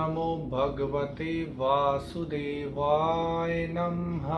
नमो भगवते वासुदेवाय नमः।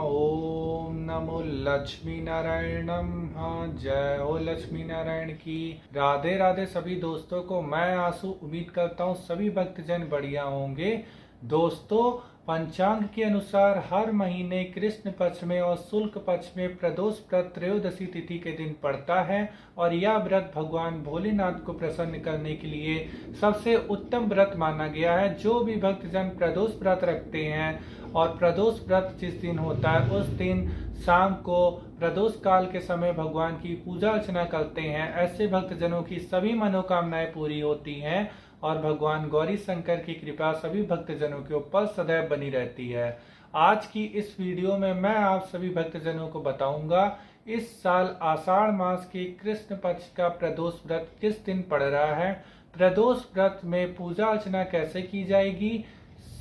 ओम नमो लक्ष्मी नारायण नमः। जय हो लक्ष्मी नारायण की। राधे राधे सभी दोस्तों को। मैं आंसू उम्मीद करता हूँ सभी भक्तजन बढ़िया होंगे। दोस्तों, पंचांग के अनुसार हर महीने कृष्ण पक्ष में और शुक्ल पक्ष में प्रदोष व्रत त्रयोदशी तिथि के दिन पड़ता है और यह व्रत भगवान भोलेनाथ को प्रसन्न करने के लिए सबसे उत्तम व्रत माना गया है। जो भी भक्तजन प्रदोष व्रत रखते हैं और प्रदोष व्रत जिस दिन होता है उस दिन शाम को प्रदोष काल के समय भगवान की पूजा अर्चना करते हैं, ऐसे भक्तजनों की सभी मनोकामनाएं पूरी होती हैं और भगवान गौरी शंकर की कृपा सभी भक्तजनों के ऊपर सदैव बनी रहती है। आज की इस वीडियो में मैं आप सभी भक्तजनों को बताऊंगा इस साल आषाढ़ मास के कृष्ण पक्ष का प्रदोष व्रत किस दिन पड़ रहा है, प्रदोष व्रत में पूजा अर्चना कैसे की जाएगी,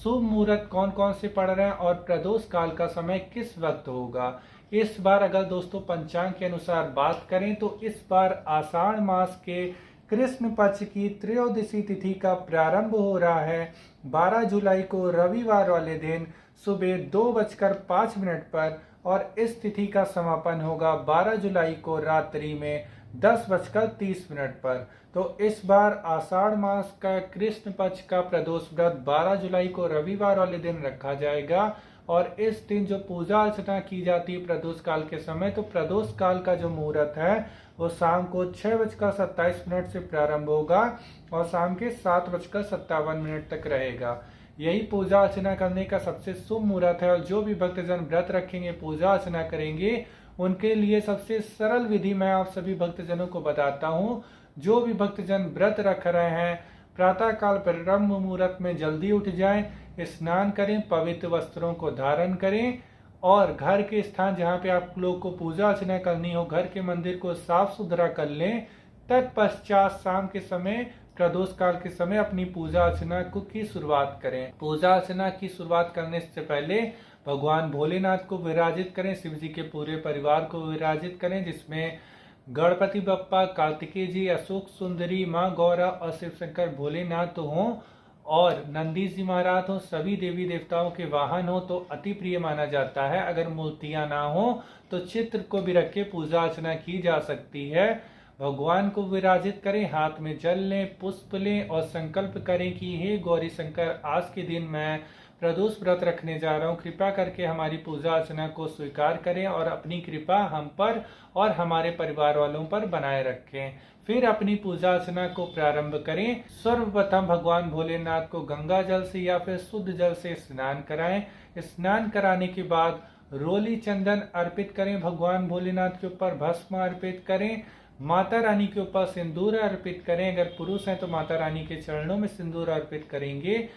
शुभ मुहूर्त कौन कौन से पड़ रहे हैं और प्रदोष काल का समय किस वक्त होगा। इस बार अगर दोस्तों पंचांग के अनुसार बात करें तो इस बार आषाढ़ मास के कृष्ण पक्ष की त्रयोदशी तिथि का प्रारंभ हो रहा है 12 जुलाई को रविवार वाले दिन सुबह 2:05 पर और इस तिथि का समापन होगा 12 जुलाई को रात्रि में 10:30 पर। तो इस बार आषाढ़ मास का कृष्ण पक्ष का प्रदोष व्रत 12 जुलाई को रविवार वाले दिन रखा जाएगा और इस दिन जो पूजा अर्चना की जाती है प्रदोष काल के समय, तो प्रदोष काल का जो मुहूर्त है वो शाम को 6:27 से प्रारंभ होगा और शाम के 7:57 तक रहेगा। यही पूजा अर्चना करने का सबसे शुभ मुहूर्त है और जो भी भक्तजन व्रत रखेंगे, पूजा अर्चना करेंगे, उनके लिए सबसे सरल विधि मैं आप सभी भक्तजनों को बताता हूँ। जो भी भक्तजन व्रत रख रहे हैं, प्रातः काल ब्रह्म मुहूर्त में जल्दी उठ जाएं, स्नान करें, पवित्र वस्त्रों को धारण करें और घर के स्थान जहाँ पे आप लोग को पूजा अर्चना करनी हो, घर के मंदिर को साफ सुथरा कर लें। तत्पश्चात शाम के समय प्रदोष काल के समय अपनी पूजा अर्चना की शुरुआत करें। पूजा अर्चना की शुरुआत करने से पहले भगवान भोलेनाथ को विराजित करें, शिव जी के पूरे परिवार को विराजित करें, जिसमें गणपति बप्पा, कार्तिकेय जी, अशोक सुंदरी, माँ गौरा और शिव शंकर भोलेनाथ हों और नंदी जी महाराज हो, सभी देवी देवताओं के वाहन हो तो अति प्रिय माना जाता है। अगर मूर्तियां ना हो तो चित्र को भी रख के पूजा अर्चना की जा सकती है। भगवान को विराजित करें, हाथ में जल लें, पुष्प लें और संकल्प करें कि हे गौरी शंकर, आज के दिन मैं प्रदोष व्रत रखने जा रहा हूँ, कृपा करके हमारी पूजा अर्चना को स्वीकार करें और अपनी कृपा हम पर और हमारे परिवार वालों पर बनाए रखें। फिर अपनी पूजा अर्चना को प्रारंभ करें। सर्वप्रथम भगवान भोलेनाथ को गंगा जल से या फिर शुद्ध जल से स्नान कराएं। स्नान कराने के बाद रोली चंदन अर्पित करें, भगवान भोलेनाथ के ऊपर भस्म अर्पित करें, माता रानी के ऊपर सिंदूर अर्पित करें। अगर पुरुष हैं तो माता रानी के चरणों में सिंदूर अर्पित करेंगे।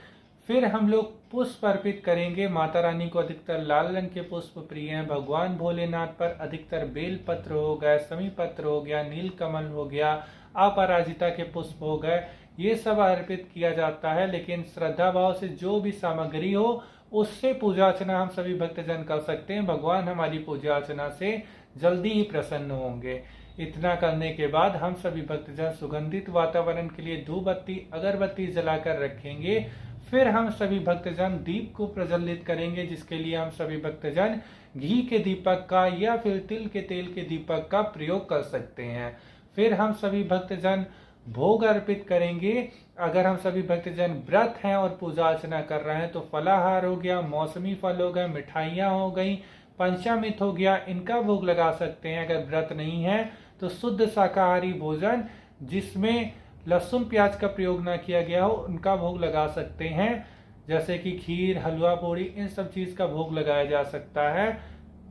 फिर हम लोग पुष्प अर्पित करेंगे। माता रानी को अधिकतर लाल रंग के पुष्प प्रिय हैं। भगवान भोलेनाथ पर अधिकतर बेल पत्र हो गए, समी पत्र हो गया, नील कमल हो गया, अपराजिता के पुष्प हो गए, ये सब अर्पित किया जाता है। लेकिन श्रद्धा भाव से जो भी सामग्री हो उससे पूजा अर्चना हम सभी भक्तजन कर सकते हैं। भगवान हमारी पूजा अर्चना से जल्दी ही प्रसन्न होंगे। इतना करने के बाद हम सभी भक्तजन सुगंधित वातावरण के लिए धूप बत्ती, अगरबत्ती जलाकर रखेंगे। फिर हम सभी भक्तजन दीप को प्रज्वलित करेंगे, जिसके लिए हम सभी भक्तजन घी के दीपक का या फिर तिल के तेल के दीपक का प्रयोग कर सकते हैं। फिर हम सभी भक्तजन भोग अर्पित करेंगे। अगर हम सभी भक्तजन व्रत हैं और पूजा अर्चना कर रहे हैं तो फलाहार हो गया, मौसमी फल हो गए, मिठाइयाँ हो गई, पंचामृत हो गया, इनका भोग लगा सकते हैं। अगर व्रत नहीं है तो शुद्ध शाकाहारी भोजन जिसमें लहसुन प्याज का प्रयोग ना किया गया हो उनका भोग लगा सकते हैं, जैसे कि खीर, हलवा पूड़ी, इन सब चीज का भोग लगाया जा सकता है।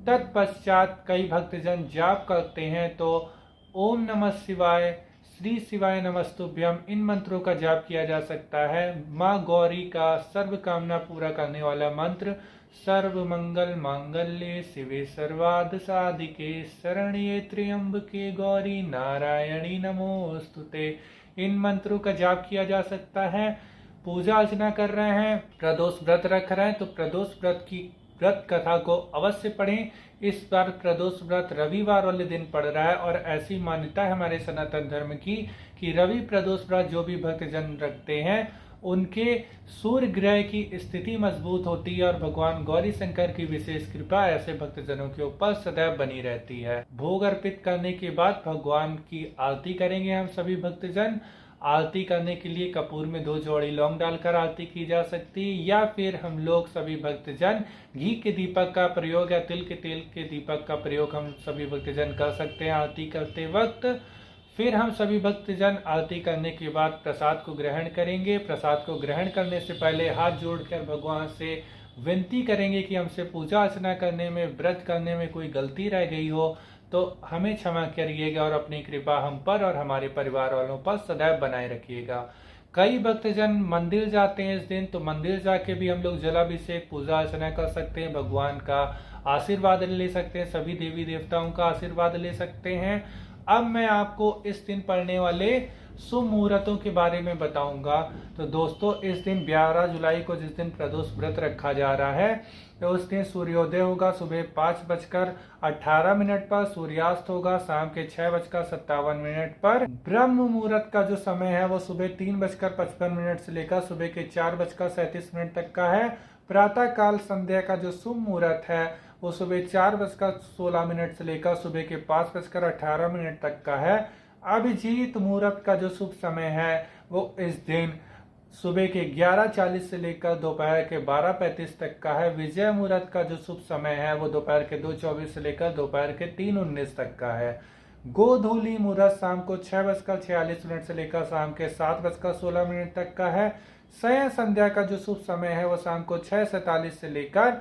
तत्पश्चात कई भक्तजन जाप करते हैं तो ओम नमः शिवाय, श्री शिवाय नमस्तुभ्यम, इन मंत्रों का जाप किया जा सकता है। माँ गौरी का सर्व कामना पूरा करने वाला मंत्र सर्व मंगल मांगल्ये शिवे सर्वार्थ साधिके शरण्ये त्र्यंबके गौरी नारायणी नमोस्तुते, इन मंत्रों का जाप किया जा सकता है। पूजा अर्चना कर रहे हैं, प्रदोष व्रत रख रहे हैं तो प्रदोष व्रत की व्रत कथा को अवश्य पढ़ें। इस बार प्रदोष व्रत रविवार वाले दिन पड़ रहा है और ऐसी मान्यता है हमारे सनातन धर्म की कि रवि प्रदोष व्रत जो भी भक्तजन रखते हैं उनके सूर्य ग्रह की स्थिति मजबूत होती है और भगवान गौरी शंकर की विशेष कृपा ऐसे भक्तजनों के ऊपर सदैव बनी रहती है। भोग अर्पित करने के बाद भगवान की आरती करेंगे हम सभी भक्तजन। आरती करने के लिए कपूर में 2 जोड़ी लौंग डालकर आरती की जा सकती है, या फिर हम लोग सभी भक्तजन घी के दीपक का प्रयोग या तिल के तेल के दीपक का प्रयोग हम सभी भक्तजन कर सकते हैं आरती करते वक्त। फिर हम सभी भक्तजन आरती करने के बाद प्रसाद को ग्रहण करेंगे। प्रसाद को ग्रहण करने से पहले हाथ जोड़कर भगवान से विनती करेंगे कि हमसे पूजा अर्चना करने में, व्रत करने में कोई गलती रह गई हो तो हमें क्षमा करिएगा और अपनी कृपा हम पर और हमारे परिवार वालों पर सदैव बनाए रखिएगा। कई भक्तजन मंदिर जाते हैं इस दिन, तो मंदिर जाके भी हम लोग जलाभिषेक पूजा अर्चना कर सकते हैं, भगवान का आशीर्वाद ले सकते हैं, सभी देवी देवताओं का आशीर्वाद ले सकते हैं। अब मैं आपको इस दिन पड़ने वाले शुभ मुहूर्तों के बारे में बताऊंगा। तो दोस्तों, इस दिन 11 जुलाई को जिस दिन प्रदोष व्रत रखा जा रहा है, तो उस दिन सूर्योदय होगा सुबह 5:18 पर, सूर्यास्त होगा शाम के 6:57 पर। ब्रह्म मुहूर्त का जो समय है वो सुबह 3:55 से लेकर सुबह के 4:37 तक का है। प्रातः काल संध्या का जो शुभ मुहूर्त है वो सुबह 4:16 से लेकर सुबह के 5:18 तक का है। अभिजीत मुहूर्त का जो शुभ समय है वो इस दिन सुबह के 11:40 से लेकर दोपहर के 12:35 तक का है। विजय मुहूर्त का जो शुभ समय है वो दोपहर के 2:24 से लेकर दोपहर के 3:19 तक का है। गोधूली मुहूर्त शाम को 6:46 से लेकर शाम के 7:16 तक का है। शयन संध्या का जो शुभ समय है वो शाम को 6:47 से लेकर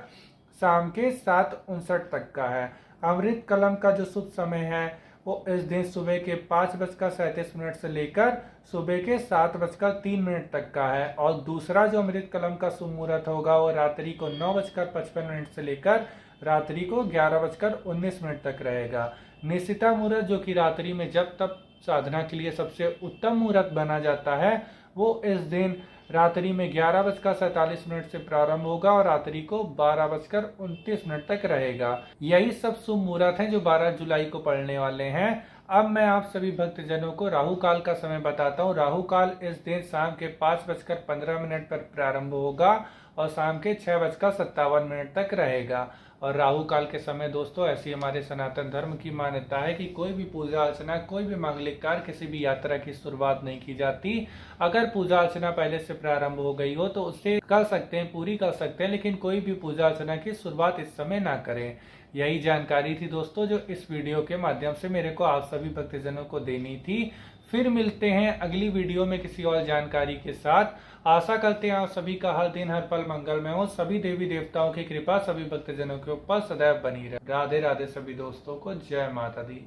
शाम के 7:59 तक का है। अमृत कलम का जो शुभ समय है वो इस दिन सुबह के 5:37 से लेकर सुबह के 7:03 तक का है। और दूसरा जो अमृत कलम का शुभ मुहूर्त होगा वो रात्रि को 9:55 से लेकर रात्रि को 11:19 तक रहेगा। निशिता मुहूर्त जो कि रात्रि में जब तब साधना के लिए सबसे उत्तम मुहूर्त बना जाता है वो इस दिन रात्रि में 11:47 से प्रारंभ होगा और रात्रि को 12:29 तक रहेगा। यही सब शुभ मुहूर्त हैं जो 12 जुलाई को पड़ने वाले हैं। अब मैं आप सभी भक्तजनों को राहु काल का समय बताता हूँ। राहु काल इस दिन शाम के 5:15 पर प्रारंभ होगा और शाम के 6:57 तक रहेगा। और राहु काल के समय दोस्तों, ऐसी हमारे सनातन धर्म की मान्यता है कि कोई भी पूजा अर्चना, कोई भी मांगलिक कार्य, किसी भी यात्रा की शुरुआत नहीं की जाती। अगर पूजा अर्चना पहले से प्रारंभ हो गई हो तो उससे कर सकते हैं, पूरी कर सकते हैं, लेकिन कोई भी पूजा अर्चना की शुरुआत इस समय ना करें। यही जानकारी थी दोस्तों जो इस वीडियो के माध्यम से मेरे को आप सभी भक्तजनों को देनी थी। फिर मिलते हैं अगली वीडियो में किसी और जानकारी के साथ। आशा करते हैं आप सभी का हर दिन हर पल मंगलमय हो। सभी देवी देवताओं की कृपा सभी भक्तजनों के ऊपर सदैव बनी रहे। राधे राधे सभी दोस्तों को। जय माता दी।